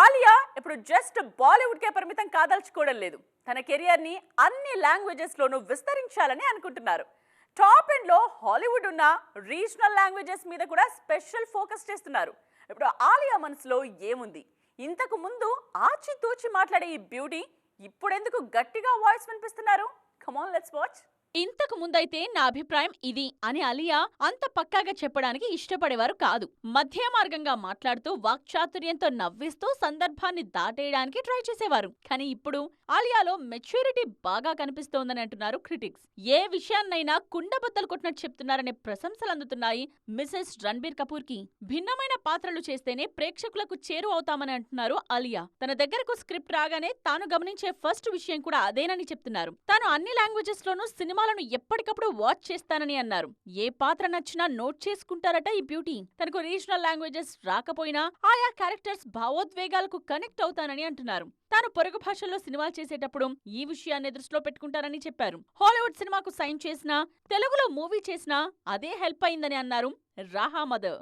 ఆలియా ఇప్పుడు జస్ట్ బాలీవుడ్కే పరిమితం కాదలుచుకోవడం లేదు. తన కెరియర్ని అన్ని లాంగ్వేజెస్లోనూ విస్తరించాలని అనుకుంటున్నారు. టాప్ ఎండ్లో హాలీవుడ్ ఉన్న రీజనల్ లాంగ్వేజెస్ మీద కూడా స్పెషల్ ఫోకస్ చేస్తున్నారు. ఇప్పుడు ఆలియా మనసులో ఏముంది? ఇంతకు ముందు ఆచితూచి మాట్లాడే ఈ బ్యూటీ ఇప్పుడెందుకు గట్టిగా వాయిస్ వినిపిస్తున్నారు? Come on let's watch. ఇంతకు ముందైతే నా అభిప్రాయం ఇది అని అలియా అంత పక్కాగా చెప్పడానికి ఇష్టపడేవారు కాదు. మధ్య మార్గంగా మాట్లాడుతూ వాక్చాతుర్యంతో నవ్విస్తూ సందర్భాన్ని దాటేయడానికి ట్రై చేసేవారు. కానీ ఇప్పుడు ఆలియాలో మెచ్యూరిటీ బాగా కనిపిస్తోందని అంటున్నారు క్రిటిక్స్. ఏ విషయాన్నైనా కుండబద్దలు కొట్టినట్టు చెప్తున్నారనే ప్రశంసలు అందుతున్నాయి మిసెస్ రణబీర్ కపూర్ కి. భిన్నమైన పాత్రలు చేస్తేనే ప్రేక్షకులకు చేరువ అవుతామని అంటున్నారు ఆలియా. తన దగ్గరకు స్క్రిప్ట్ రాగానే తాను గమనించే ఫస్ట్ విషయం కూడా అదేనని చెప్తున్నారు. తాను అన్ని లాంగ్వేజెస్ లోనూ సినిమాలను ఎప్పటికప్పుడు వాచ్ చేస్తానని అన్నారు. ఏ పాత్ర నచ్చినా నోట్ చేసుకుంటారట ఈ బ్యూటీ. తనకు రీజనల్ లాంగ్వేజెస్ రాకపోయినా ఆయా క్యారెక్టర్స్ భావోద్వేగాలకు కనెక్ట్ అవుతానని అంటున్నారు. తాను పొరుగు భాషల్లో సినిమాలు చేసేటప్పుడు ఈ విషయాన్ని దృష్టిలో పెట్టుకుంటారని చెప్పారు. హాలీవుడ్ సినిమాకు సైన్ చేసినా, తెలుగులో మూవీ చేసినా అదే హెల్ప్ అయిందని అన్నారు రాహా మదర్.